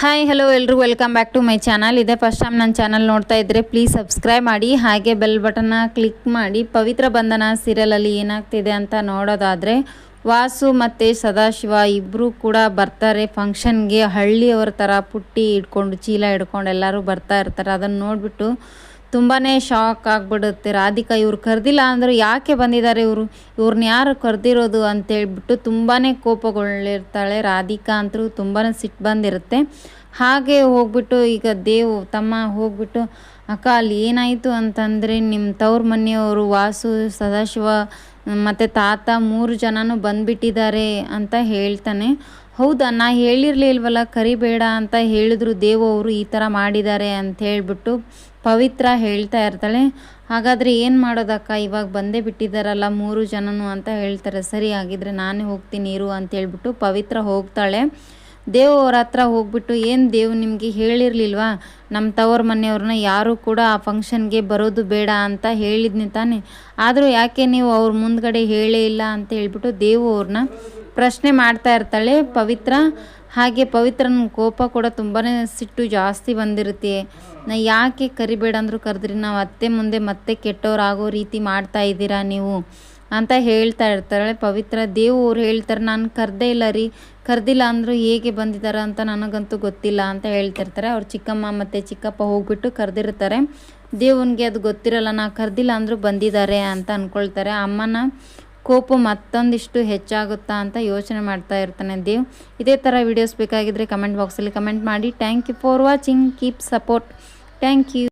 Hi hello ಎಲ್ರಿಗೂ welcome back to my channel. ಇದೇ first time ನನ್ನ ಚಾನಲ್ ನೋಡ್ತಾ ಇದ್ದರೆ ಪ್ಲೀಸ್ ಸಬ್ಸ್ಕ್ರೈಬ್ ಮಾಡಿ, ಹಾಗೆ ಬೆಲ್ ಬಟನ್ನ ಕ್ಲಿಕ್ ಮಾಡಿ. ಪವಿತ್ರ ಬಂಧನ ಸೀರಿಯಲಲ್ಲಿ ಏನಾಗ್ತಿದೆ ಅಂತ ನೋಡೋದಾದರೆ, ವಾಸು ಮತ್ತು ಸದಾಶಿವ ಇಬ್ಬರು ಕೂಡ ಬರ್ತಾರೆ ಫಂಕ್ಷನ್ಗೆ. ಹಳ್ಳಿಯವರ ಥರ ಪುಟ್ಟಿ ಹಿಡ್ಕೊಂಡು ಚೀಲ ಹಿಡ್ಕೊಂಡು ಎಲ್ಲರೂ ಬರ್ತಾ ಇರ್ತಾರೆ. ಅದನ್ನು ನೋಡಿಬಿಟ್ಟು ತುಂಬಾ ಶಾಕ್ ಆಗಿಬಿಡುತ್ತೆ. ರಾಧಿಕಾ ಇವ್ರು ಕರೆದಿಲ್ಲ ಅಂದರು, ಯಾಕೆ ಬಂದಿದ್ದಾರೆ ಇವ್ರನ್ನ ಯಾರು ಕರೆದಿರೋದು ಅಂತೇಳ್ಬಿಟ್ಟು ತುಂಬಾ ಕೋಪಗೊಳ್ಳಿರ್ತಾಳೆ. ರಾಧಿಕಾ ಅಂತೂ ತುಂಬಾ ಸಿಟ್ಟು ಬಂದಿರುತ್ತೆ. ಹಾಗೆ ಹೋಗ್ಬಿಟ್ಟು ಈಗ ದೇವ್ ತಮ್ಮ ಹೋಗ್ಬಿಟ್ಟು, ಅಕ್ಕ ಅಲ್ಲಿ ಏನಾಯಿತು ಅಂತಂದರೆ ನಿಮ್ಮ ತವ್ರ ಮನೆಯವರು ವಾಸು, ಸದಾಶಿವ ಮತ್ತು ತಾತ 3 ಜನನೂ ಬಂದುಬಿಟ್ಟಿದ್ದಾರೆ ಅಂತ ಹೇಳ್ತಾನೆ. ಹೌದಾ, ನಾ ಹೇಳಿರಲಿಲ್ವಲ್ಲ ಕರಿಬೇಡ ಅಂತ ಹೇಳಿದ್ರು ದೇವು ಅವರು ಈ ಥರ ಮಾಡಿದ್ದಾರೆ ಅಂತ ಹೇಳಿಬಿಟ್ಟು ಪವಿತ್ರ ಹೇಳ್ತಾ ಇರ್ತಾಳೆ. ಹಾಗಾದರೆ ಏನು ಮಾಡೋದಕ್ಕ, ಇವಾಗ ಬಂದೇ ಬಿಟ್ಟಿದ್ದಾರಲ್ಲ 3 ಜನನೂ ಅಂತ ಹೇಳ್ತಾರೆ. ಸರಿ ಆಗಿದ್ರೆ ನಾನೇ ಹೋಗ್ತೀನಿ ಇರು ಅಂತ ಹೇಳ್ಬಿಟ್ಟು ಪವಿತ್ರ ಹೋಗ್ತಾಳೆ. ದೇವ್ ಅವ್ರ ಹತ್ರ ಹೋಗ್ಬಿಟ್ಟು, ಏನು ದೇವ್ ನಿಮಗೆ ಹೇಳಿರಲಿಲ್ವಾ ನಮ್ಮ ತವ್ರ ಮನೆಯವ್ರನ್ನ ಯಾರೂ ಕೂಡ ಆ ಫಂಕ್ಷನ್ಗೆ ಬರೋದು ಬೇಡ ಅಂತ ಹೇಳಿದ್ನಿ ತಾನೆ, ಆದರೂ ಯಾಕೆ ನೀವು ಅವ್ರ ಮುಂದ್ಗಡೆ ಹೇಳೇ ಇಲ್ಲ ಅಂತ ಹೇಳ್ಬಿಟ್ಟು ದೇವು ಅವ್ರನ್ನ ಪ್ರಶ್ನೆ ಮಾಡ್ತಾ ಇರ್ತಾಳೆ ಪವಿತ್ರ. ಹಾಗೆ ಪವಿತ್ರನ ಕೋಪ ಕೂಡ ತುಂಬಾ ಸಿಟ್ಟು ಜಾಸ್ತಿ ಬಂದಿರುತ್ತೆ. ನಾ ಯಾಕೆ ಕರಿಬೇಡ ಅಂದರೂ ಕರೆದ್ರಿ, ನಾವು ಅತ್ತೆ ಮುಂದೆ ಮತ್ತೆ ಕೆಟ್ಟವರಾಗೋ ರೀತಿ ಮಾಡ್ತಾ ಇದ್ದೀರಾ ನೀವು ಅಂತ ಹೇಳ್ತಾ ಇರ್ತಾಳೆ ಪವಿತ್ರ. ದೇವು ಅವ್ರು ಹೇಳ್ತಾರೆ, ನಾನು ಕರೆದೇ ಇಲ್ಲ ರೀ, ಕರೆದಿಲ್ಲ ಅಂದರೂ ಹೇಗೆ ಬಂದಿದ್ದಾರೆ ಅಂತ ನನಗಂತೂ ಗೊತ್ತಿಲ್ಲ ಅಂತ ಹೇಳ್ತಿರ್ತಾರೆ. ಅವ್ರ ಚಿಕ್ಕಮ್ಮ ಮತ್ತು ಚಿಕ್ಕಪ್ಪ ಹೋಗ್ಬಿಟ್ಟು ಕರೆದಿರ್ತಾರೆ. ದೇವನಿಗೆ ಅದು ಗೊತ್ತಿರಲ್ಲ, ನಾ ಕರೆದಿಲ್ಲ ಅಂದರೂ ಬಂದಿದ್ದಾರೆ ಅಂತ ಅಂದ್ಕೊಳ್ತಾರೆ. ಅಮ್ಮನ ಕೋಪ ಮತ್ತೊಂದಿಷ್ಟು ಹೆಚ್ಚಾಗುತ್ತಾ ಅಂತ ಯೋಚನೆ ಮಾಡ್ತಾ ಇರ್ತಾನೆ ದೇವ್. ಇದೇ ಥರ ವೀಡಿಯೋಸ್ ಬೇಕಾಗಿದ್ದರೆ ಕಮೆಂಟ್ ಬಾಕ್ಸಲ್ಲಿ ಕಮೆಂಟ್ ಮಾಡಿ. Thank you for watching, keep support, thank you.